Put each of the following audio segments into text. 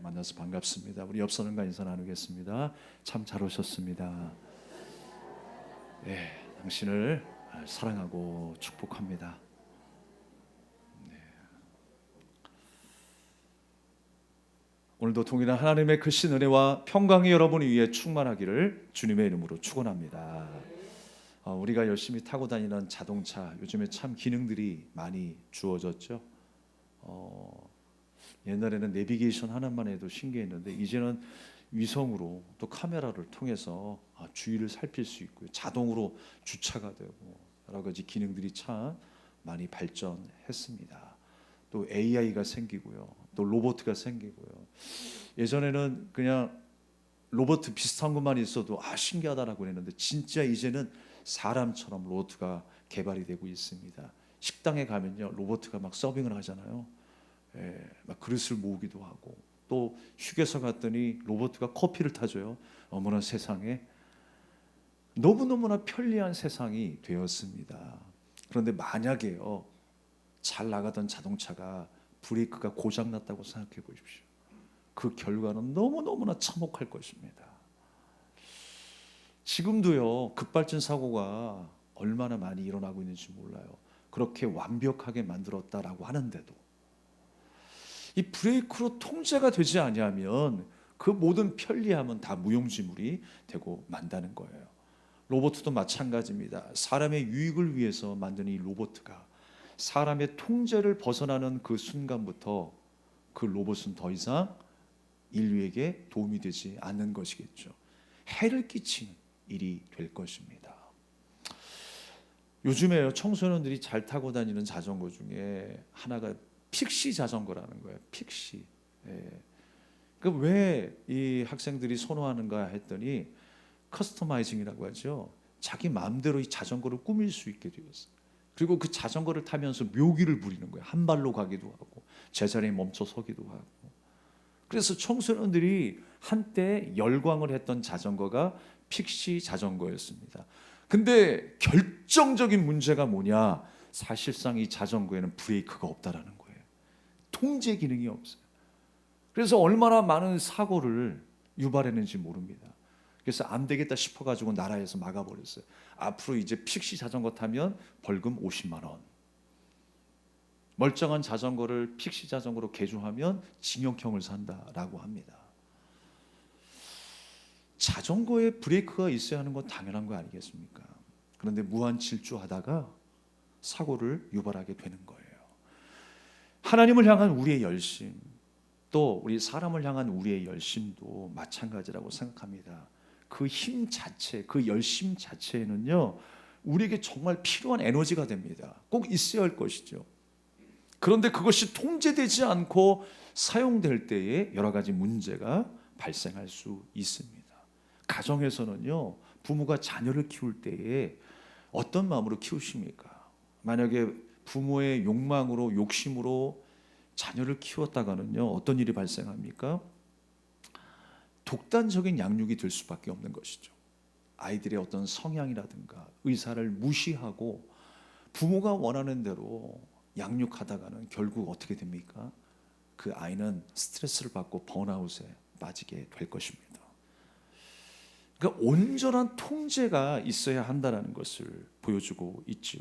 만나서 반갑습니다. 우리 옆 사람과 인사 나누겠습니다. 참 잘 오셨습니다. 예, 당신을 사랑하고 축복합니다. 오늘도 동일한 하나님의 크신 은혜와 평강이 여러분 위에 충만하기를 주님의 이름으로 축원합니다. 우리가 열심히 타고 다니는 자동차 요즘에 참 기능들이 많이 주어졌죠. 옛날에는 내비게이션 하나만 해도 신기했는데 이제는 위성으로 또 카메라를 통해서 주위를 살필 수 있고요. 자동으로 주차가 되고 여러 가지 기능들이 참 많이 발전했습니다. 또 AI가 생기고요. 또 로봇가 생기고요. 예전에는 그냥 로봇 비슷한 것만 있어도 신기하다라고 했는데 진짜 이제는 사람처럼 로봇가 개발이 되고 있습니다. 식당에 가면요. 로봇가 막 서빙을 하잖아요. 막 그릇을 모으기도 하고 또 휴게소 갔더니 로봇가 커피를 타줘요. 어머나 세상에 너무너무나 편리한 세상이 되었습니다. 그런데 만약에요 잘 나가던 자동차가 브레이크가 고장났다고 생각해 보십시오. 그 결과는 너무너무나 참혹할 것입니다. 지금도요 급발진 사고가 얼마나 많이 일어나고 있는지 몰라요. 그렇게 완벽하게 만들었다라고 하는데도 이 브레이크로 통제가 되지 아니하면 그 모든 편리함은 다 무용지물이 되고 만다는 거예요. 로봇도 마찬가지입니다. 사람의 유익을 위해서 만든 이 로봇가 사람의 통제를 벗어나는 그 순간부터 그 로봇은 더 이상 인류에게 도움이 되지 않는 것이겠죠. 해를 끼치는 일이 될 것입니다. 요즘에 청소년들이 잘 타고 다니는 자전거 중에 하나가 픽시 자전거라는 거예요. 픽시. 그 왜 이 학생들이 선호하는가 했더니 커스터마이징이라고 하죠. 자기 마음대로 이 자전거를 꾸밀 수 있게 되었어요. 그리고 그 자전거를 타면서 묘기를 부리는 거예요. 한 발로 가기도 하고 제자리에 멈춰 서기도 하고. 그래서 청소년들이 한때 열광을 했던 자전거가 픽시 자전거였습니다. 근데 결정적인 문제가 뭐냐? 사실상 이 자전거에는 브레이크가 없다라는 거예요. 통제 기능이 없어요. 그래서 얼마나 많은 사고를 유발했는지 모릅니다. 그래서 안 되겠다 싶어가지고 나라에서 막아버렸어요. 앞으로 이제 픽시 자전거 타면 벌금 50만 원. 멀쩡한 자전거를 픽시 자전거로 개조하면 징역형을 산다라고 합니다. 자전거에 브레이크가 있어야 하는 건 당연한 거 아니겠습니까? 그런데 무한 질주하다가 사고를 유발하게 되는 거예요. 하나님을 향한 우리의 열심, 또 우리 사람을 향한 우리의 열심도 마찬가지라고 생각합니다. 그 힘 자체, 그 열심 자체는요, 우리에게 정말 필요한 에너지가 됩니다. 꼭 있어야 할 것이죠. 그런데 그것이 통제되지 않고 사용될 때에 여러 가지 문제가 발생할 수 있습니다. 가정에서는요, 부모가 자녀를 키울 때에 어떤 마음으로 키우십니까? 만약에 부모의 욕망으로, 욕심으로 자녀를 키웠다가는요, 어떤 일이 발생합니까? 독단적인 양육이 될 수밖에 없는 것이죠. 아이들의 어떤 성향이라든가 의사를 무시하고 부모가 원하는 대로 양육하다가는 결국 어떻게 됩니까? 그 아이는 스트레스를 받고 번아웃에 빠지게 될 것입니다. 그러니까 온전한 통제가 있어야 한다는 것을 보여주고 있죠.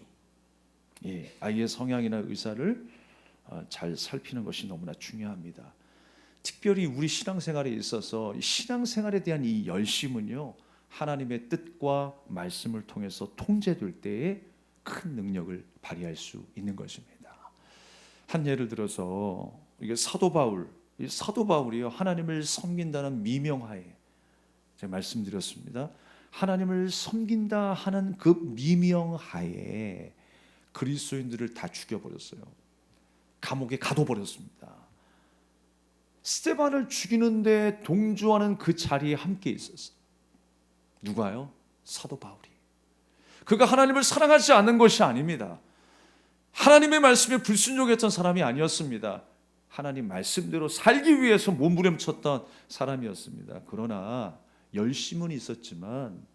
아이의 성향이나 의사를 잘 살피는 것이 너무나 중요합니다. 특별히 우리 신앙생활에 있어서 신앙생활에 대한 이 열심은요, 하나님의 뜻과 말씀을 통해서 통제될 때에 큰 능력을 발휘할 수 있는 것입니다. 한 예를 들어서 이게 사도 바울, 이 사도 바울이요 하나님을 섬긴다는 미명하에 제가 말씀드렸습니다. 하나님을 섬긴다 하는 그 미명하에 그리스도인들을 다 죽여버렸어요. 감옥에 가둬버렸습니다. 스데반을 죽이는데 동조하는 그 자리에 함께 있었어요. 누가요? 사도 바울이. 그가 하나님을 사랑하지 않는 것이 아닙니다. 하나님의 말씀에 불순종했던 사람이 아니었습니다. 하나님 말씀대로 살기 위해서 몸부림쳤던 사람이었습니다. 그러나 열심은 있었지만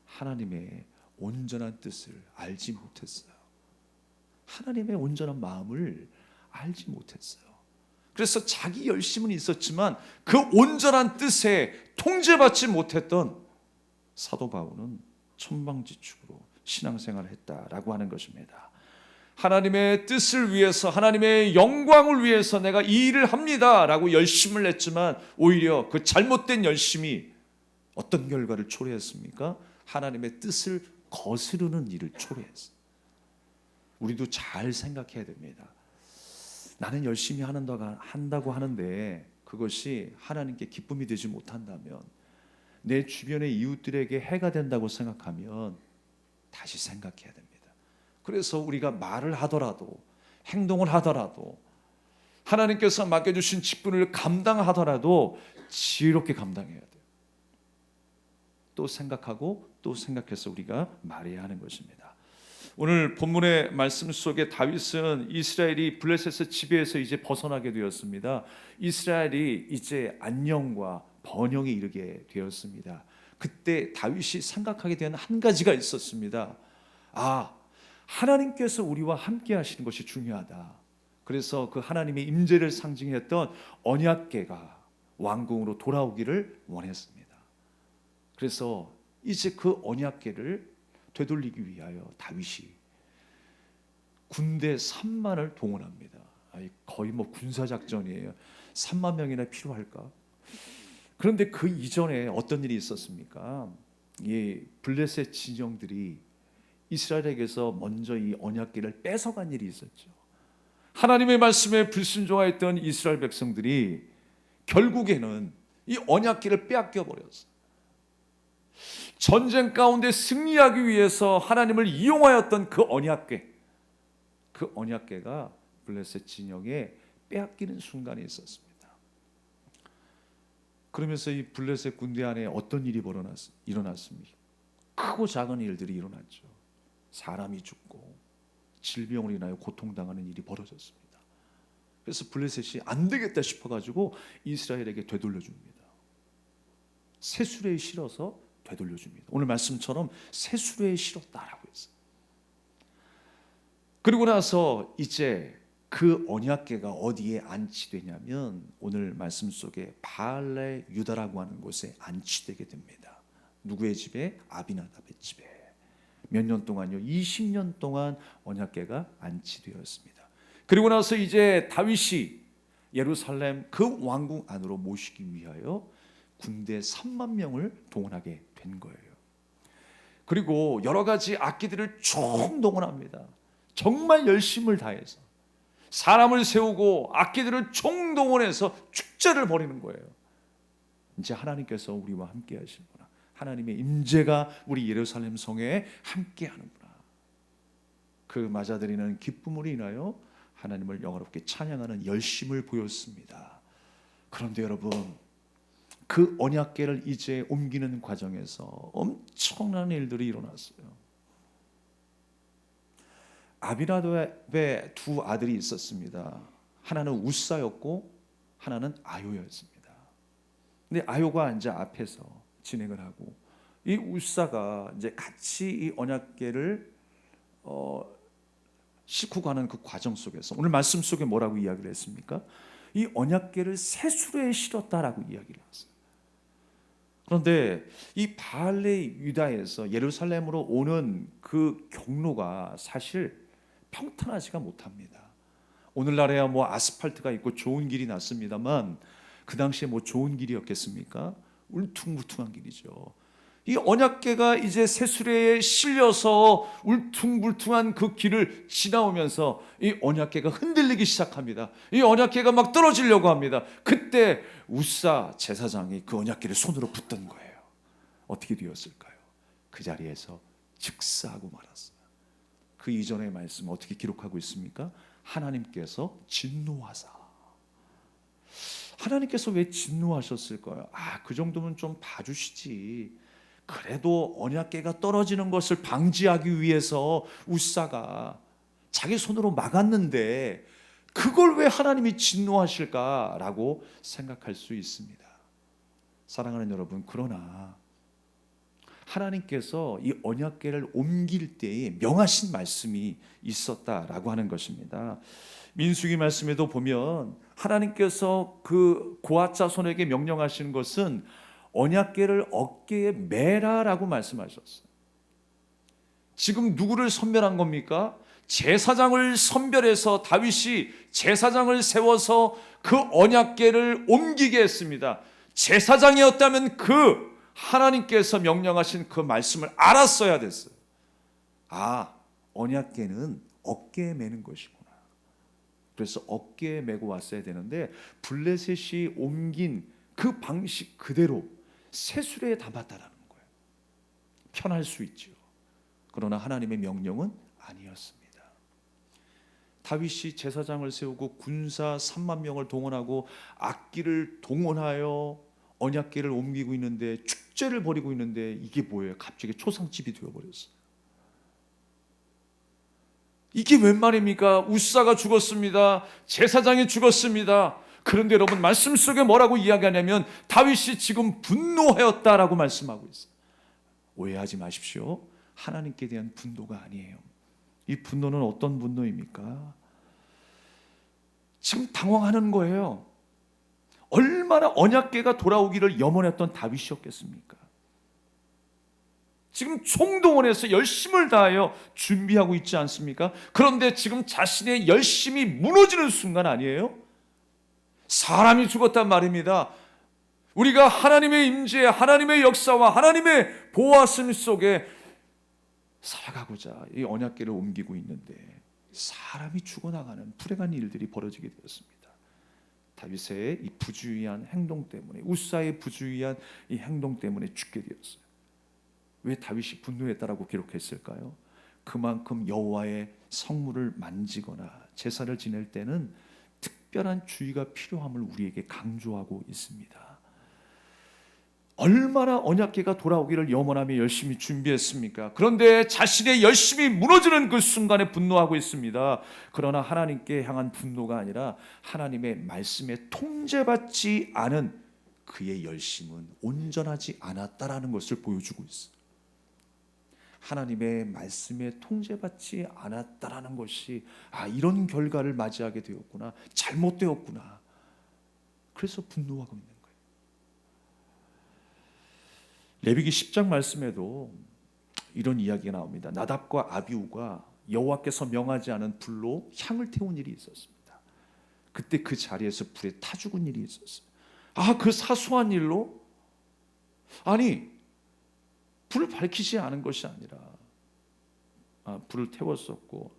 하나님의 온전한 뜻을 알지 못했어요. 하나님의 온전한 마음을 알지 못했어요. 그래서 자기 열심은 있었지만 그 온전한 뜻에 통제받지 못했던 사도 바울은 천방지축으로 신앙생활을 했다라고 하는 것입니다. 하나님의 뜻을 위해서, 하나님의 영광을 위해서 내가 이 일을 합니다라고 열심을 냈지만 오히려 그 잘못된 열심이 어떤 결과를 초래했습니까? 하나님의 뜻을 거스르는 일을 초래했어요. 우리도 잘 생각해야 됩니다. 나는 열심히 한다고 하는데 그것이 하나님께 기쁨이 되지 못한다면, 내 주변의 이웃들에게 해가 된다고 생각하면 다시 생각해야 됩니다. 그래서 우리가 말을 하더라도, 행동을 하더라도, 하나님께서 맡겨주신 직분을 감당하더라도 지혜롭게 감당해야 돼요. 또 생각하고 또 생각해서 우리가 말해야 하는 것입니다. 오늘 본문의 말씀 속에 다윗은 이스라엘이 블레셋의 지배에서 이제 벗어나게 되었습니다. 이스라엘이 이제 안녕과 번영에 이르게 되었습니다. 그때 다윗이 생각하게 된 한 가지가 있었습니다. 하나님께서 우리와 함께 하시는 것이 중요하다. 그래서 그 하나님의 임재를 상징했던 언약궤가 왕궁으로 돌아오기를 원했습니다. 그래서 이제 그 언약궤를 되돌리기 위하여 다윗이 군대 3만을 동원합니다. 거의 군사작전이에요. 3만 명이나 필요할까? 그런데 그 이전에 어떤 일이 있었습니까? 블레셋 진영들이 이스라엘에게서 먼저 이 언약궤를 뺏어간 일이 있었죠. 하나님의 말씀에 불순종하였던 이스라엘 백성들이 결국에는 이 언약궤를 빼앗겨 버렸어요. 전쟁 가운데 승리하기 위해서 하나님을 이용하였던 그 언약궤가 블레셋 진영에 빼앗기는 순간이 있었습니다. 그러면서 이 블레셋 군대 안에 어떤 일이 일어났습니까? 크고 작은 일들이 일어났죠. 사람이 죽고 질병으로 인하여 고통당하는 일이 벌어졌습니다. 그래서 블레셋이 안 되겠다 싶어가지고 이스라엘에게 되돌려줍니다. 새수레에 실어서 되돌려줍니다. 오늘 말씀처럼 새수레에 실었다라고 했어요. 그리고 나서 이제 그 언약궤가 어디에 안치되냐면 오늘 말씀 속에 바알레 유다라고 하는 곳에 안치되게 됩니다. 누구의 집에? 아비나답의 집에. 몇 년 동안요? 20년 동안 언약궤가 안치되었습니다. 그리고 나서 이제 다윗이 예루살렘 그 왕궁 안으로 모시기 위하여 군대 3만 명을 동원하게 된 거예요. 그리고 여러 가지 악기들을 총동원합니다. 정말 열심을 다해서 사람을 세우고 악기들을 총동원해서 축제를 벌이는 거예요. 이제 하나님께서 우리와 함께 하시는구나. 하나님의 임재가 우리 예루살렘 성에 함께 하는구나. 그 맞아들이는 기쁨으로 인하여 하나님을 영화롭게 찬양하는 열심을 보였습니다. 그런데 여러분, 그 언약궤를 이제 옮기는 과정에서 엄청난 일들이 일어났어요. 아비나답의 두 아들이 있었습니다. 하나는 우사였고 하나는 아요였습니다. 근데 아요가 이제 앞에서 진행을 하고 이 우사가 이제 같이 이 언약궤를 싣고 가는 그 과정 속에서 오늘 말씀 속에 뭐라고 이야기를 했습니까? 이 언약궤를 새수레에 실었다라고 이야기를 했어요. 그런데 이 바알레 유다에서 예루살렘으로 오는 그 경로가 사실 평탄하지가 못합니다. 오늘날에야 아스팔트가 있고 좋은 길이 났습니다만 그 당시에 좋은 길이었겠습니까? 울퉁불퉁한 길이죠. 이 언약궤가 이제 새수레에 실려서 울퉁불퉁한 그 길을 지나오면서 이 언약궤가 흔들리기 시작합니다. 이 언약궤가 막 떨어지려고 합니다. 그때 우사 제사장이 그 언약궤를 손으로 붙든 거예요. 어떻게 되었을까요? 그 자리에서 즉사하고 말았어요. 그 이전의 말씀 어떻게 기록하고 있습니까? 하나님께서 진노하사. 하나님께서 왜 진노하셨을까요? 그 정도면 좀 봐주시지. 그래도 언약궤가 떨어지는 것을 방지하기 위해서 우사가 자기 손으로 막았는데 그걸 왜 하나님이 진노하실까라고 생각할 수 있습니다. 사랑하는 여러분, 그러나 하나님께서 이 언약궤를 옮길 때에 명하신 말씀이 있었다라고 하는 것입니다. 민수기 말씀에도 보면 하나님께서 그 고앗 자손에게 명령하시는 것은 언약궤를 어깨에 매라라고 말씀하셨어요. 지금 누구를 선별한 겁니까? 제사장을 선별해서 다윗이 제사장을 세워서 그 언약궤를 옮기게 했습니다. 제사장이었다면 그 하나님께서 명령하신 그 말씀을 알았어야 됐어요. 아, 언약궤는 어깨에 매는 것이구나. 그래서 어깨에 메고 왔어야 되는데 블레셋이 옮긴 그 방식 그대로 세수레에 담았다라는 거예요. 편할 수 있죠. 그러나 하나님의 명령은 아니었습니다. 다윗이 제사장을 세우고 군사 3만 명을 동원하고 악기를 동원하여 언약궤를 옮기고 있는데 축제를 벌이고 있는데 이게 뭐예요? 갑자기 초상집이 되어버렸어요. 이게 웬 말입니까? 우사가 죽었습니다. 제사장이 죽었습니다. 그런데 여러분 말씀 속에 뭐라고 이야기하냐면 다윗이 지금 분노하였다라고 말씀하고 있어요. 오해하지 마십시오. 하나님께 대한 분노가 아니에요. 이 분노는 어떤 분노입니까? 지금 당황하는 거예요. 얼마나 언약궤가 돌아오기를 염원했던 다윗이었겠습니까? 지금 총동원해서 열심을 다하여 준비하고 있지 않습니까? 그런데 지금 자신의 열심이 무너지는 순간 아니에요? 사람이 죽었단 말입니다. 우리가 하나님의 임재, 하나님의 역사와 하나님의 보호하심 속에 살아가고자 이 언약궤를 옮기고 있는데 사람이 죽어나가는 불행한 일들이 벌어지게 되었습니다. 다윗의 이 부주의한 행동 때문에, 우사의 부주의한 이 행동 때문에 죽게 되었어요. 왜 다윗이 분노했다라고 기록했을까요? 그만큼 여호와의 성물을 만지거나 제사를 지낼 때는 특별한 주의가 필요함을 우리에게 강조하고 있습니다. 얼마나 언약궤가 돌아오기를 염원하며 열심히 준비했습니까? 그런데 자신의 열심이 무너지는 그 순간에 분노하고 있습니다. 그러나 하나님께 향한 분노가 아니라 하나님의 말씀에 통제받지 않은 그의 열심은 온전하지 않았다라는 것을 보여주고 있어요. 하나님의 말씀에 통제받지 않았다라는 것이 이런 결과를 맞이하게 되었구나, 잘못되었구나. 그래서 분노하고 있는 거예요. 레위기 10장 말씀에도 이런 이야기가 나옵니다. 나답과 아비후가 여호와께서 명하지 않은 불로 향을 태운 일이 있었습니다. 그때 그 자리에서 불에 타 죽은 일이 있었어요. 그 사소한 일로? 아니, 불을 밝히지 않은 것이 아니라 불을 태웠었고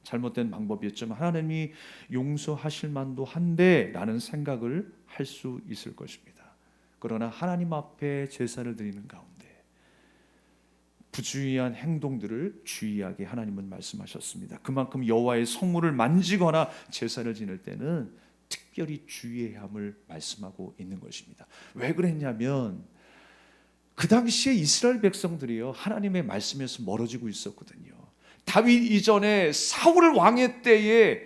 잘못된 방법이었지만 하나님이 용서하실 만도 한데 라는 생각을 할 수 있을 것입니다. 그러나 하나님 앞에 제사를 드리는 가운데 부주의한 행동들을 주의하게 하나님은 말씀하셨습니다. 그만큼 여호와의 성물을 만지거나 제사를 지낼 때는 특별히 주의해야 함을 말씀하고 있는 것입니다. 왜 그랬냐면 그 당시에 이스라엘 백성들이요 하나님의 말씀에서 멀어지고 있었거든요. 다윗 이전에 사울 왕의 때에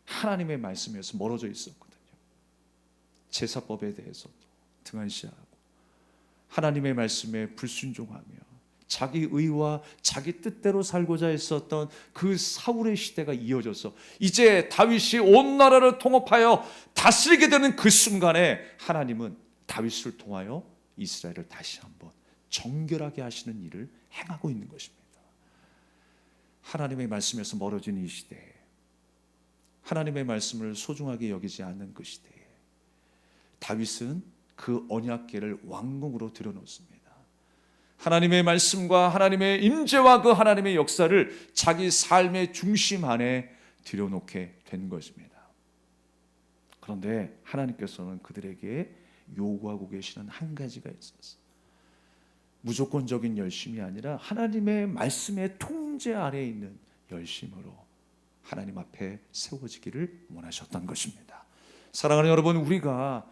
하나님의 말씀에서 멀어져 있었거든요. 제사법에 대해서 등한시하고 하나님의 말씀에 불순종하며 자기 의와 자기 뜻대로 살고자 했었던 그 사울의 시대가 이어져서 이제 다윗이 온 나라를 통합하여 다스리게 되는 그 순간에 하나님은 다윗을 통하여 이스라엘을 다시 한번 정결하게 하시는 일을 행하고 있는 것입니다. 하나님의 말씀에서 멀어진 이 시대에 하나님의 말씀을 소중하게 여기지 않는 그 시대에 다윗은 그 언약궤를 왕궁으로 들여놓습니다. 하나님의 말씀과 하나님의 임재와 그 하나님의 역사를 자기 삶의 중심 안에 들여놓게 된 것입니다. 그런데 하나님께서는 그들에게 요구하고 계시는 한 가지가 있었어요. 무조건적인 열심이 아니라 하나님의 말씀의 통제 아래에 있는 열심으로 하나님 앞에 세워지기를 원하셨던 것입니다. 사랑하는 여러분, 우리가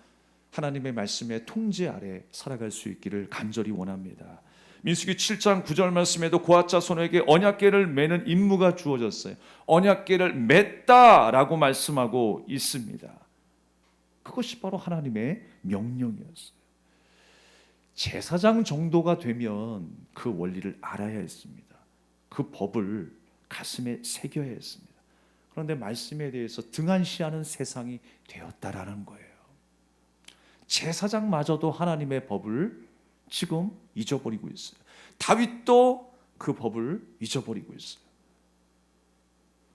하나님의 말씀의 통제 아래 살아갈 수 있기를 간절히 원합니다. 민수기 7장 9절 말씀에도 고앗 자손에게 언약궤를 매는 임무가 주어졌어요. 언약궤를 맸다라고 말씀하고 있습니다. 그것이 바로 하나님의 명령이었어요. 제사장 정도가 되면 그 원리를 알아야 했습니다. 그 법을 가슴에 새겨야 했습니다. 그런데 말씀에 대해서 등한시하는 세상이 되었다라는 거예요. 제사장마저도 하나님의 법을 지금 잊어버리고 있어요. 다윗도 그 법을 잊어버리고 있어요.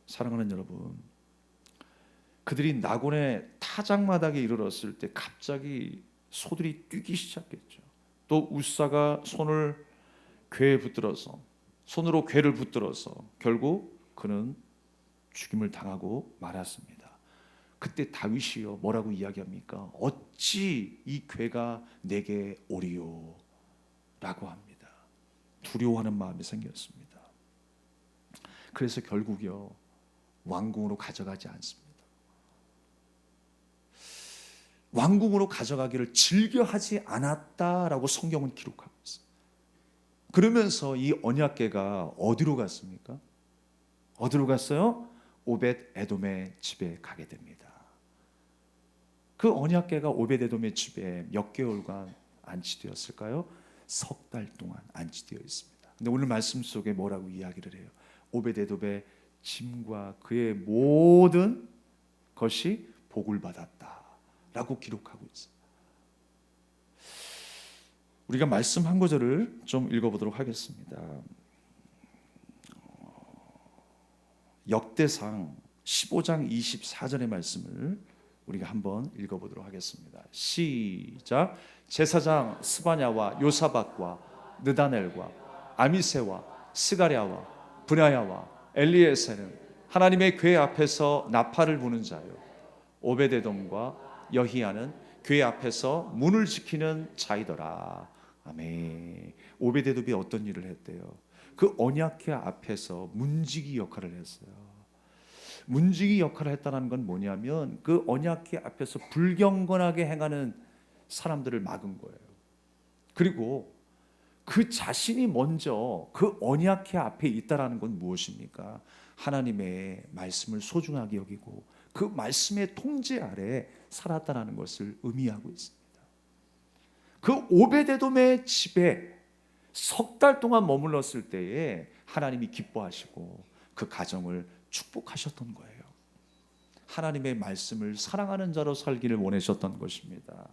사랑하는 여러분, 그들이 나곤의 타작마당에 이르렀을 때 갑자기 소들이 뛰기 시작했죠. 또 웃사가 손을 궤에 붙들어서 손으로 궤를 붙들어서 결국 그는 죽임을 당하고 말았습니다. 그때 다윗이요 뭐라고 이야기합니까? 어찌 이 궤가 내게 오리요 라고 합니다. 두려워하는 마음이 생겼습니다. 그래서 결국요 왕궁으로 가져가지 않습니다. 왕궁으로 가져가기를 즐겨하지 않았다라고 성경은 기록하고 있어요. 그러면서 이 언약궤가 어디로 갔습니까? 어디로 갔어요? 오벳 에돔의 집에 가게 됩니다. 그 언약궤가 오벳 에돔의 집에 몇 개월간 안치되었을까요? 석 달 동안 안치되어 있습니다. 근데 오늘 말씀 속에 뭐라고 이야기를 해요? 오벳 에돔의 짐과 그의 모든 것이 복을 받았다라고 기록하고 있어요. 우리가 말씀 한 구절을 좀 읽어보도록 하겠습니다. 역대상 15장 24절의 말씀을 우리가 한번 읽어보도록 하겠습니다. 시작. 제사장 스바냐와 요사박과 느다넬과 아미세와 스가랴와 브나야와 엘리에셀은 하나님의 궤 앞에서 나팔을 부는 자요, 오베데돔과 여히야는 궤 앞에서 문을 지키는 자이더라. 아멘. 오베데돔이 어떤 일을 했대요? 그 언약궤 앞에서 문지기 역할을 했어요. 문지기 역할을 했다는 건 뭐냐면 그 언약궤 앞에서 불경건하게 행하는 사람들을 막은 거예요. 그리고 그 자신이 먼저 그 언약궤 앞에 있다라는 건 무엇입니까? 하나님의 말씀을 소중하게 여기고 그 말씀의 통제 아래 살았다라는 것을 의미하고 있습니다. 그 오베데돔의 집에 석 달 동안 머물렀을 때에 하나님이 기뻐하시고 그 가정을 축복하셨던 거예요. 하나님의 말씀을 사랑하는 자로 살기를 원하셨던 것입니다.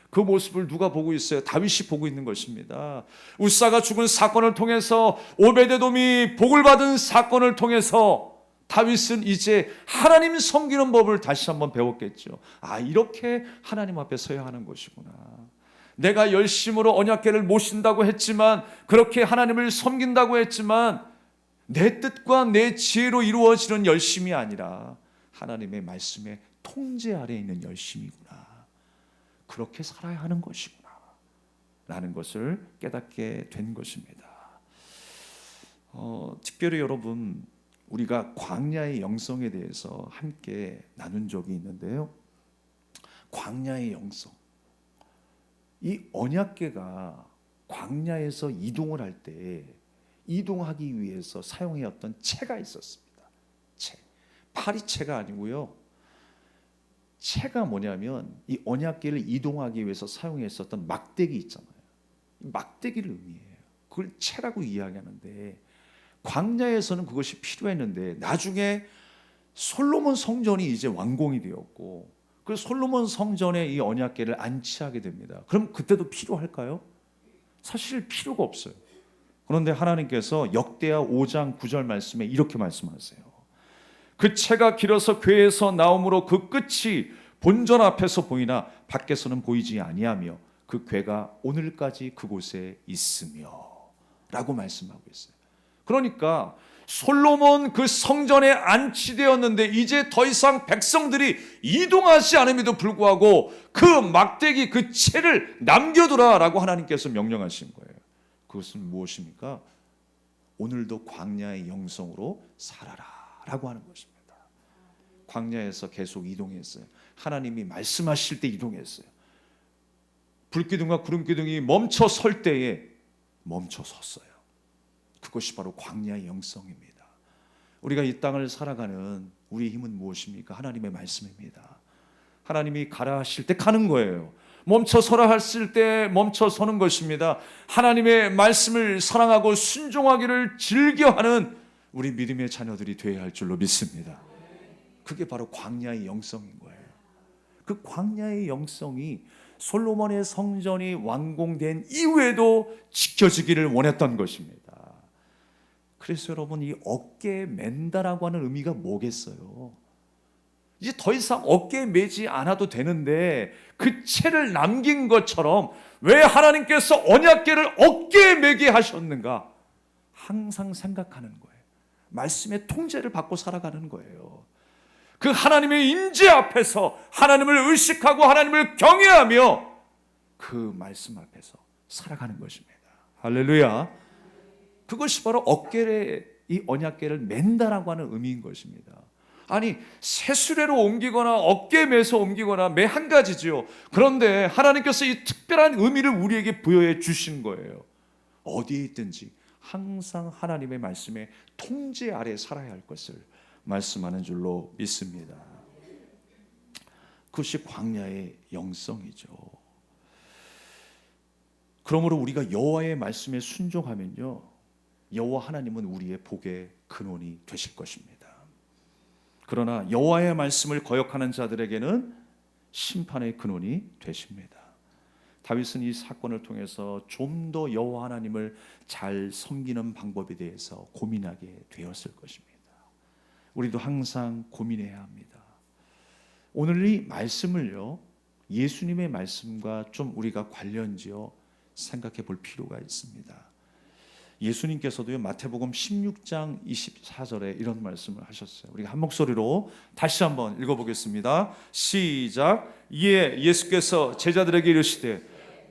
그 모습을 누가 보고 있어요? 다윗이 보고 있는 것입니다. 웃사가 죽은 사건을 통해서 오베데돔이 복을 받은 사건을 통해서 다윗은 이제 하나님 섬기는 법을 다시 한번 배웠겠죠. 아, 이렇게 하나님 앞에 서야 하는 것이구나. 내가 열심으로 언약궤를 모신다고 했지만, 그렇게 하나님을 섬긴다고 했지만 내 뜻과 내 지혜로 이루어지는 열심이 아니라 하나님의 말씀의 통제 아래에 있는 열심이구나. 그렇게 살아야 하는 것이구나 라는 것을 깨닫게 된 것입니다. 특별히 여러분, 우리가 광야의 영성에 대해서 함께 나눈 적이 있는데요. 광야의 영성, 이 언약궤가 광야에서 이동을 할 때 이동하기 위해서 사용해왔던 채가 있었습니다. 채, 파리채가 아니고요. 채가 뭐냐면 이 언약궤를 이동하기 위해서 사용했었던 막대기 있잖아요. 막대기를 의미해요. 그걸 채라고 이야기하는데, 광야에서는 그것이 필요했는데 나중에 솔로몬 성전이 이제 완공이 되었고 그 솔로몬 성전에 이 언약궤를 안치하게 됩니다. 그럼 그때도 필요할까요? 사실 필요가 없어요. 그런데 하나님께서 역대하 5장 9절 말씀에 이렇게 말씀하세요. 그 채가 길어서 궤에서 나오므로 그 끝이 본전 앞에서 보이나 밖에서는 보이지 아니하며 그 궤가 오늘까지 그곳에 있으며 라고 말씀하고 있어요. 그러니까 솔로몬 그 성전에 안치되었는데 이제 더 이상 백성들이 이동하지 않음에도 불구하고 그 막대기, 그 채를 남겨두라라고 하나님께서 명령하신 거예요. 그것은 무엇입니까? 오늘도 광야의 영성으로 살아라 라고 하는 것입니다. 광야에서 계속 이동했어요. 하나님이 말씀하실 때 이동했어요. 불기둥과 구름기둥이 멈춰 설 때에 멈춰 섰어요. 그것이 바로 광야의 영성입니다. 우리가 이 땅을 살아가는 우리의 힘은 무엇입니까? 하나님의 말씀입니다. 하나님이 가라 하실 때 가는 거예요. 멈춰 서라 하실 때 멈춰 서는 것입니다. 하나님의 말씀을 사랑하고 순종하기를 즐겨하는 우리 믿음의 자녀들이 되어야 할 줄로 믿습니다. 그게 바로 광야의 영성인 거예요. 그 광야의 영성이 솔로몬의 성전이 완공된 이후에도 지켜지기를 원했던 것입니다. 그래서 여러분, 이 어깨에 맨다라고 하는 의미가 뭐겠어요? 이제 더 이상 어깨에 매지 않아도 되는데 그 채를 남긴 것처럼 왜 하나님께서 언약궤를 어깨에 매게 하셨는가? 항상 생각하는 거예요. 말씀의 통제를 받고 살아가는 거예요. 그 하나님의 임재 앞에서 하나님을 의식하고 하나님을 경외하며 그 말씀 앞에서 살아가는 것입니다. 할렐루야. 그것이 바로 어깨에 이 언약궤를 맨다라고 하는 의미인 것입니다. 아니, 새수레로 옮기거나 어깨에 매서 옮기거나 매 한 가지지요. 그런데 하나님께서 이 특별한 의미를 우리에게 부여해 주신 거예요. 어디에 있든지 항상 하나님의 말씀에 통제 아래 살아야 할 것을 말씀하는 줄로 믿습니다. 그것이 광야의 영성이죠. 그러므로 우리가 여호와의 말씀에 순종하면요, 여호와 하나님은 우리의 복의 근원이 되실 것입니다. 그러나 여호와의 말씀을 거역하는 자들에게는 심판의 근원이 되십니다. 다윗은 이 사건을 통해서 좀 더 여호와 하나님을 잘 섬기는 방법에 대해서 고민하게 되었을 것입니다. 우리도 항상 고민해야 합니다. 오늘 이 말씀을요, 예수님의 말씀과 좀 우리가 관련지어 생각해 볼 필요가 있습니다. 예수님께서도요, 마태복음 16장 24절에 이런 말씀을 하셨어요. 우리가 한 목소리로 다시 한번 읽어보겠습니다. 시작. 이에 예수께서 제자들에게 이르시되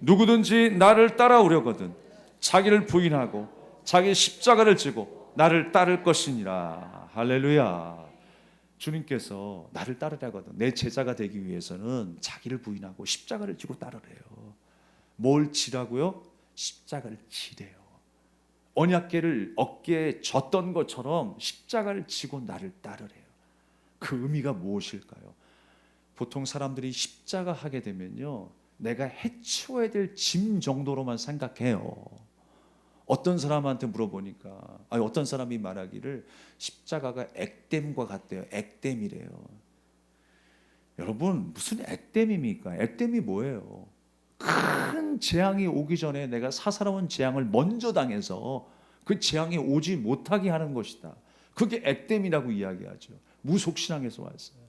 누구든지 나를 따라오려거든 자기를 부인하고 자기 십자가를 지고 나를 따를 것이니라. 할렐루야. 주님께서 나를 따르려거든, 내 제자가 되기 위해서는 자기를 부인하고 십자가를 지고 따르래요. 뭘 지라고요? 십자가를 지래요. 언약궤를 어깨에 졌던 것처럼 십자가를 지고 나를 따르래요. 그 의미가 무엇일까요? 보통 사람들이 십자가 하게 되면요, 내가 해치워야 될 짐 정도로만 생각해요. 어떤 사람한테 물어보니까, 어떤 사람이 말하기를 십자가가 액땜과 같대요. 액땜이래요. 여러분, 무슨 액땜입니까? 액땜이 뭐예요? 큰 재앙이 오기 전에 내가 사사로운 재앙을 먼저 당해서 그 재앙이 오지 못하게 하는 것이다. 그게 액땜이라고 이야기하죠. 무속신앙에서 왔어요.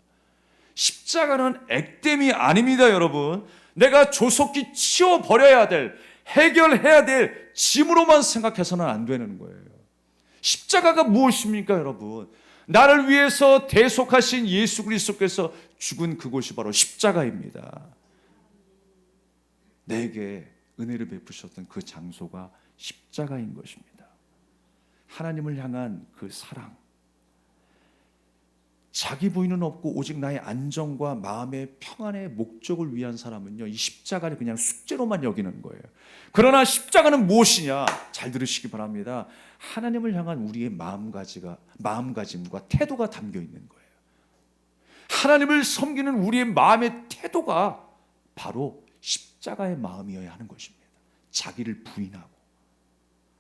십자가는 액땜이 아닙니다, 여러분. 내가 조속히 치워버려야 될, 해결해야 될 짐으로만 생각해서는 안 되는 거예요. 십자가가 무엇입니까, 여러분? 나를 위해서 대속하신 예수 그리스도께서 죽은 그곳이 바로 십자가입니다. 내게 은혜를 베푸셨던 그 장소가 십자가인 것입니다. 하나님을 향한 그 사랑, 자기 부인은 없고 오직 나의 안정과 마음의 평안의 목적을 위한 사람은요, 이 십자가를 그냥 숙제로만 여기는 거예요. 그러나 십자가는 무엇이냐? 잘 들으시기 바랍니다. 하나님을 향한 우리의 마음가짐과 태도가 담겨 있는 거예요. 하나님을 섬기는 우리의 마음의 태도가 바로 십자가의 마음이어야 하는 것입니다. 자기를 부인하고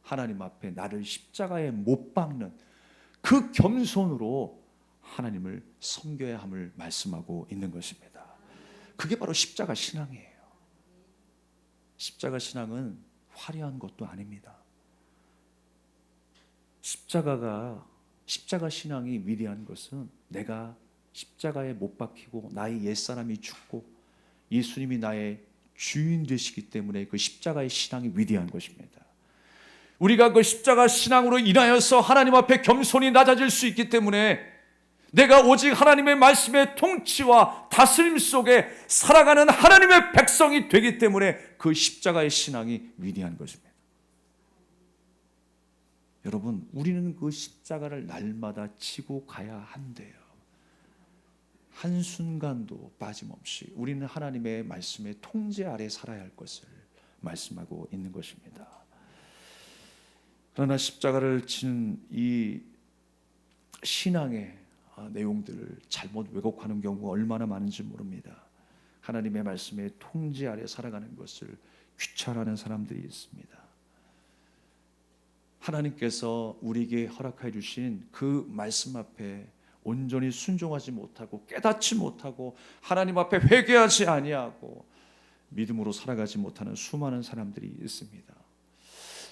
하나님 앞에 나를 십자가에 못 박는 그 겸손으로 하나님을 섬겨야 함을 말씀하고 있는 것입니다. 그게 바로 십자가 신앙이에요. 십자가 신앙은 화려한 것도 아닙니다. 십자가 신앙이 위대한 것은 내가 십자가에 못 박히고 나의 옛사람이 죽고 예수님이 나의 주인 되시기 때문에 그 십자가의 신앙이 위대한 것입니다. 우리가 그 십자가 신앙으로 인하여서 하나님 앞에 겸손히 낮아질 수 있기 때문에 내가 오직 하나님의 말씀의 통치와 다스림 속에 살아가는 하나님의 백성이 되기 때문에 그 십자가의 신앙이 위대한 것입니다. 여러분, 우리는 그 십자가를 날마다 지고 가야 한대요. 한순간도 빠짐없이 우리는 하나님의 말씀의 통제 아래 살아야 할 것을 말씀하고 있는 것입니다. 그러나 십자가를 지는 이 신앙의 내용들을 잘못 왜곡하는 경우가 얼마나 많은지 모릅니다. 하나님의 말씀의 통제 아래 살아가는 것을 귀찮아하는 사람들이 있습니다. 하나님께서 우리에게 허락해 주신 그 말씀 앞에 온전히 순종하지 못하고 깨닫지 못하고 하나님 앞에 회개하지 아니하고 믿음으로 살아가지 못하는 수많은 사람들이 있습니다.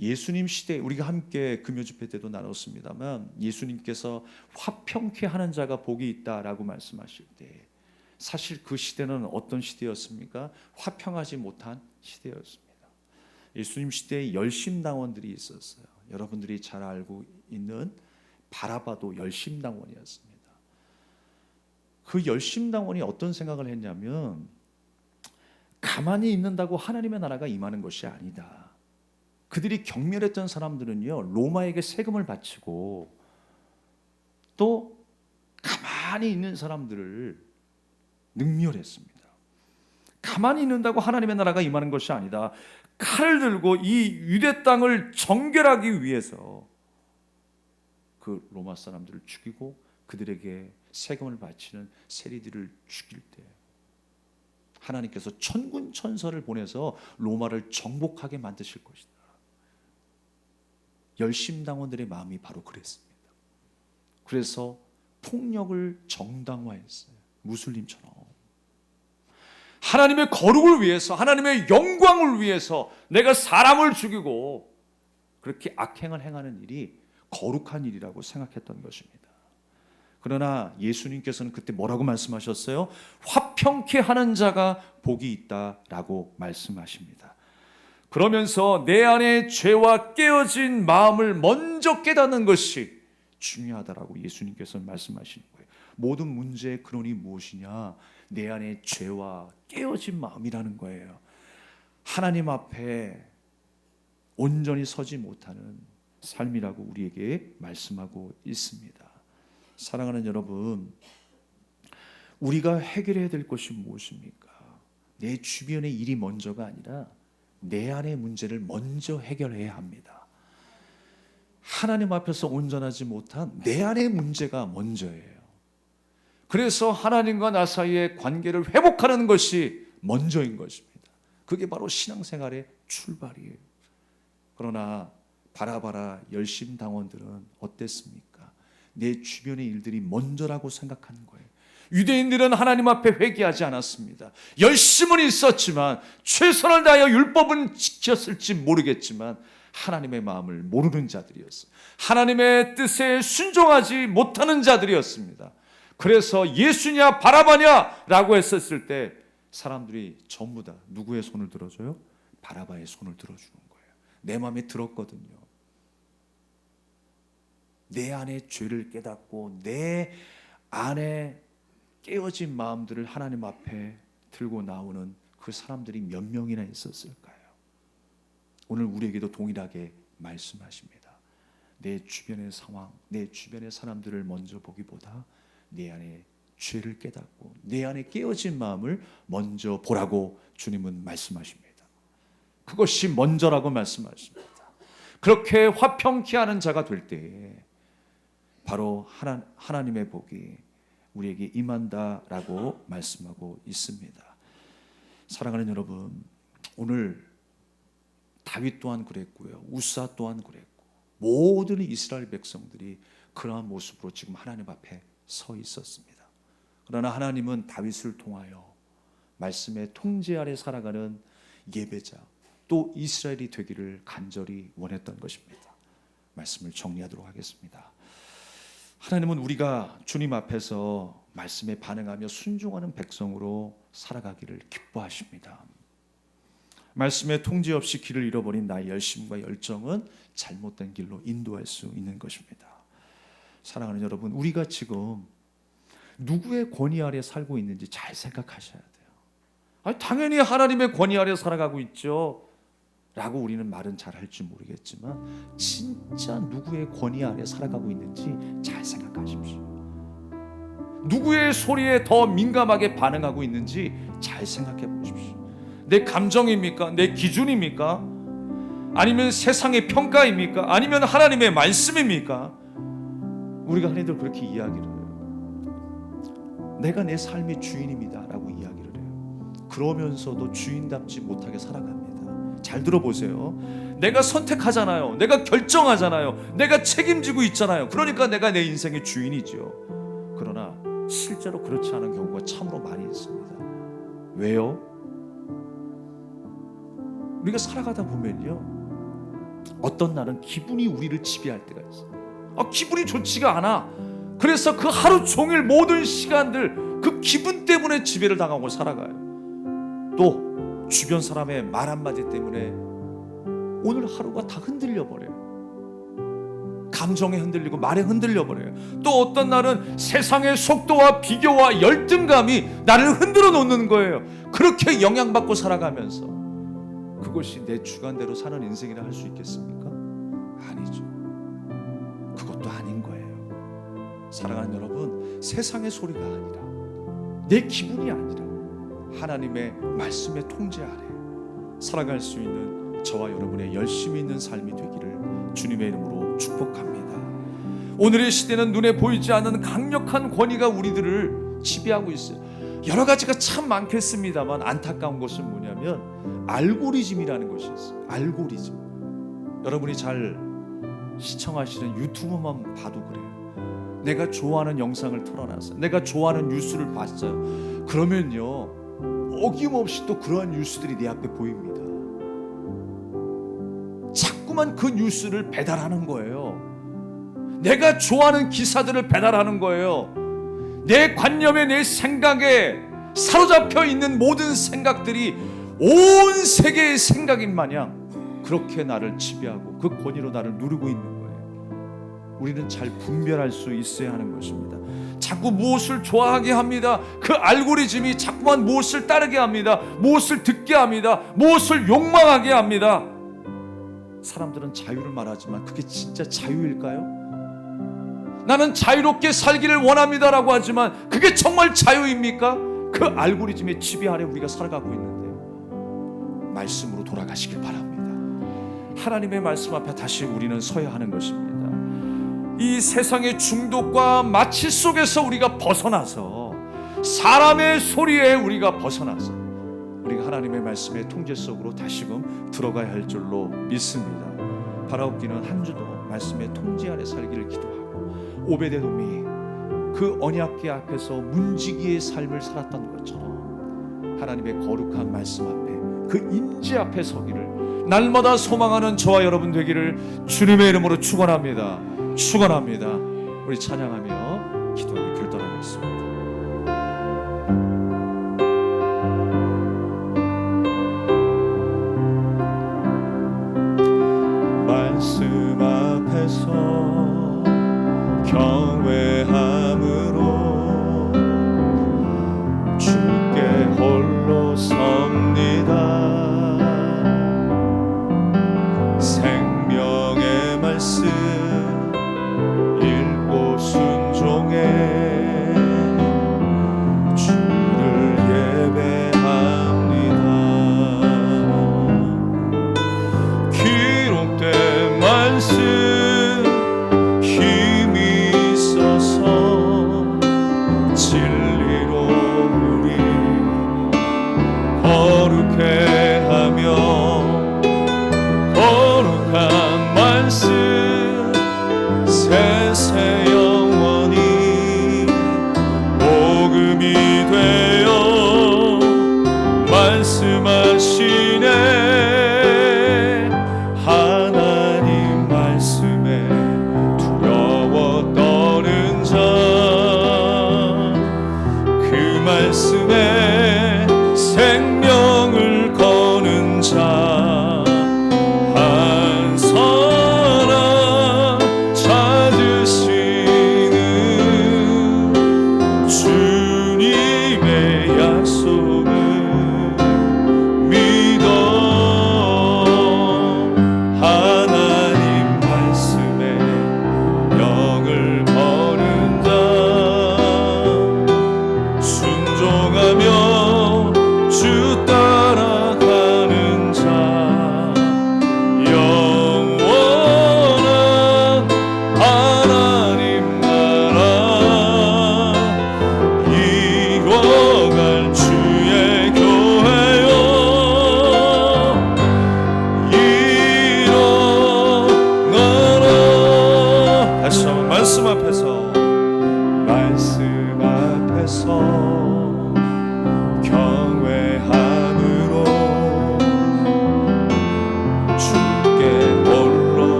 예수님 시대, 우리가 함께 금요 집회 때도 나눴습니다만, 예수님께서 화평케 하는 자가 복이 있다라고 말씀하실 때 사실 그 시대는 어떤 시대였습니까? 화평하지 못한 시대였습니다. 예수님 시대에 열심당원들이 있었어요. 여러분들이 잘 알고 있는 바라바도 열심당원이었습니다. 그 열심당원이 어떤 생각을 했냐면, 가만히 있는다고 하나님의 나라가 임하는 것이 아니다. 그들이 경멸했던 사람들은요, 로마에게 세금을 바치고 또 가만히 있는 사람들을 능멸했습니다. 가만히 있는다고 하나님의 나라가 임하는 것이 아니다. 칼을 들고 이 유대 땅을 정결하기 위해서 그 로마 사람들을 죽이고 그들에게 세금을 바치는 세리들을 죽일 때 하나님께서 천군 천사를 보내서 로마를 정복하게 만드실 것이다. 열심당원들의 마음이 바로 그랬습니다. 그래서 폭력을 정당화했어요. 무슬림처럼 하나님의 거룩을 위해서, 하나님의 영광을 위해서 내가 사람을 죽이고 그렇게 악행을 행하는 일이 거룩한 일이라고 생각했던 것입니다. 그러나 예수님께서는 그때 뭐라고 말씀하셨어요? 화평케 하는 자가 복이 있다라고 말씀하십니다. 그러면서 내 안에 죄와 깨어진 마음을 먼저 깨닫는 것이 중요하다라고 예수님께서는 말씀하시는 거예요. 모든 문제의 근원이 무엇이냐? 내 안에 죄와 깨어진 마음이라는 거예요. 하나님 앞에 온전히 서지 못하는 삶이라고 우리에게 말씀하고 있습니다. 사랑하는 여러분, 우리가 해결해야 될 것이 무엇입니까? 내 주변의 일이 먼저가 아니라 내 안의 문제를 먼저 해결해야 합니다. 하나님 앞에서 온전하지 못한 내 안의 문제가 먼저예요. 그래서 하나님과 나 사이의 관계를 회복하는 것이 먼저인 것입니다. 그게 바로 신앙생활의 출발이에요. 그러나 바라바라 열심당원들은 어땠습니까? 내 주변의 일들이 먼저라고 생각하는 거예요. 유대인들은 하나님 앞에 회개하지 않았습니다. 열심은 있었지만, 최선을 다하여 율법은 지켰을지 모르겠지만 하나님의 마음을 모르는 자들이었어요. 하나님의 뜻에 순종하지 못하는 자들이었습니다. 그래서 예수냐 바라바냐 라고 했었을 때 사람들이 전부 다 누구의 손을 들어줘요? 바라바의 손을 들어주는 거예요. 내 마음에 들었거든요. 내 안에 죄를 깨닫고 내 안에 깨어진 마음들을 하나님 앞에 들고 나오는 그 사람들이 몇 명이나 있었을까요? 오늘 우리에게도 동일하게 말씀하십니다. 내 주변의 상황, 내 주변의 사람들을 먼저 보기보다 내 안에 죄를 깨닫고 내 안에 깨어진 마음을 먼저 보라고 주님은 말씀하십니다. 그것이 먼저라고 말씀하십니다. 그렇게 화평케 하는 자가 될 때에 바로 하나님의 복이 우리에게 임한다라고 말씀하고 있습니다. 사랑하는 여러분, 오늘 다윗 또한 그랬고요, 우사 또한 그랬고, 모든 이스라엘 백성들이 그러한 모습으로 지금 하나님 앞에 서 있었습니다. 그러나 하나님은 다윗을 통하여 말씀의 통제 아래 살아가는 예배자, 또 이스라엘이 되기를 간절히 원했던 것입니다. 말씀을 정리하도록 하겠습니다. 하나님은 우리가 주님 앞에서 말씀에 반응하며 순종하는 백성으로 살아가기를 기뻐하십니다. 말씀에 통제 없이 길을 잃어버린 나의 열심과 열정은 잘못된 길로 인도할 수 있는 것입니다. 사랑하는 여러분, 우리가 지금 누구의 권위 아래 살고 있는지 잘 생각하셔야 돼요. 당연히 하나님의 권위 아래 살아가고 있죠 라고 우리는 말은 잘 할지 모르겠지만, 진짜 누구의 권위 아래 살아가고 있는지 잘 생각하십시오. 누구의 소리에 더 민감하게 반응하고 있는지 잘 생각해 보십시오. 내 감정입니까? 내 기준입니까? 아니면 세상의 평가입니까? 아니면 하나님의 말씀입니까? 우리가 흔히들 그렇게 이야기를 해요. 내가 내 삶의 주인입니다 라고 이야기를 해요. 그러면서도 주인답지 못하게 살아갑니다. 잘 들어보세요. 내가 선택하잖아요. 내가 결정하잖아요. 내가 책임지고 있잖아요. 그러니까 내가 내 인생의 주인이죠. 실제로 그렇지 않은 경우가 참으로 많이 있습니다. 왜요? 우리가 살아가다 보면요, 어떤 날은 기분이 우리를 지배할 때가 있어요. 기분이 좋지가 않아. 그래서 그 하루 종일 모든 시간들 그 기분 때문에 지배를 당하고 살아가요. 또 주변 사람의 말 한마디 때문에 오늘 하루가 다 흔들려 버려요. 감정에 흔들리고 말에 흔들려 버려요. 또 어떤 날은 세상의 속도와 비교와 열등감이 나를 흔들어 놓는 거예요. 그렇게 영향받고 살아가면서 그것이 내 주관대로 사는 인생이라 할 수 있겠습니까? 아니죠. 그것도 아닌 거예요. 사랑하는 여러분, 세상의 소리가 아니라, 내 기분이 아니라 하나님의 말씀의 통제 아래 살아갈 수 있는 저와 여러분의 열심히 있는 삶이 되기를 주님의 이름으로 축복합니다. 오늘의 시대는 눈에 보이지 않는 강력한 권위가 우리들을 지배하고 있어요. 여러 가지가 참 많겠습니다만 안타까운 것은 뭐냐면 알고리즘이라는 것이 있어요. 알고리즘. 여러분이 잘 시청하시는 유튜브만 봐도 그래요. 내가 좋아하는 영상을 틀어놨어요. 내가 좋아하는 뉴스를 봤어요. 그러면요, 어김없이 또 그러한 뉴스들이 내 앞에 보입니다. 자꾸만 그 뉴스를 배달하는 거예요. 내가 좋아하는 기사들을 배달하는 거예요. 내 관념에, 내 생각에 사로잡혀 있는 모든 생각들이 온 세계의 생각인 마냥 그렇게 나를 지배하고 그 권위로 나를 누르고 있는 거예요. 우리는 잘 분별할 수 있어야 하는 것입니다. 자꾸 무엇을 좋아하게 합니다. 그 알고리즘이 자꾸만 무엇을 따르게 합니다. 무엇을 듣게 합니다. 무엇을 욕망하게 합니다. 사람들은 자유를 말하지만 그게 진짜 자유일까요? 나는 자유롭게 살기를 원합니다라고 하지만 그게 정말 자유입니까? 그 알고리즘의 지배 아래 우리가 살아가고 있는데요. 말씀으로 돌아가시길 바랍니다. 하나님의 말씀 앞에 다시 우리는 서야 하는 것입니다. 이 세상의 중독과 마취 속에서 우리가 벗어나서, 사람의 소리에 우리가 벗어나서 우리가 하나님의 말씀의 통제 속으로 다시금 들어가야 할 줄로 믿습니다. 바라옵기는 한 주도 말씀의 통제 아래 살기를 기도하고, 오베데돔이 그 언약궤 앞에서 문지기의 삶을 살았던 것처럼 하나님의 거룩한 말씀 앞에, 그 임재 앞에 서기를 날마다 소망하는 저와 여러분 되기를 주님의 이름으로 축원합니다. 축원합니다. 우리 찬양하며 기도하며 결단하겠습니다. 말씀 앞에서 경외함으로 주께 홀로 섭니다. 생명의 말씀 읽고 순종해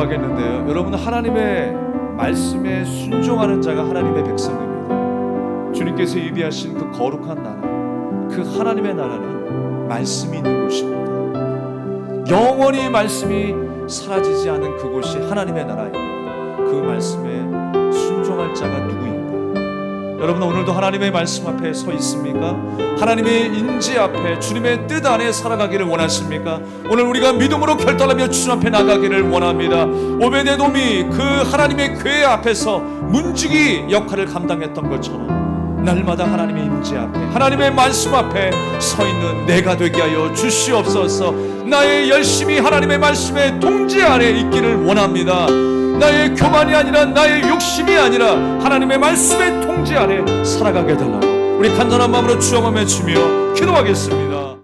기도하겠는데요. 여러분, 하나님의 말씀에 순종하는 자가 하나님의 백성입니다. 주님께서 예비하신 그 거룩한 나라, 그 하나님의 나라는 말씀이 있는 곳입니다. 영원히 말씀이 사라지지 않은 그곳이 하나님의 나라입니다. 그 말씀에 순종할 자가 누구인가? 여러분, 오늘도 하나님의 말씀 앞에 서 있습니까? 하나님의 인지 앞에 주님의 뜻 안에 살아가기를 원하십니까? 오늘 우리가 믿음으로 결단하며 주님 앞에 나가기를 원합니다. 오베데돔이 그 하나님의 궤 앞에서 문지기 역할을 감당했던 것처럼 날마다 하나님의 임재 앞에, 하나님의 말씀 앞에 서 있는 내가 되게 하여 주시옵소서. 나의 열심이 하나님의 말씀의 통제 아래 있기를 원합니다. 나의 교만이 아니라, 나의 욕심이 아니라 하나님의 말씀의 통제 아래 살아가게 해달라고 우리 간절한 마음으로 주여 외치며 기도하겠습니다.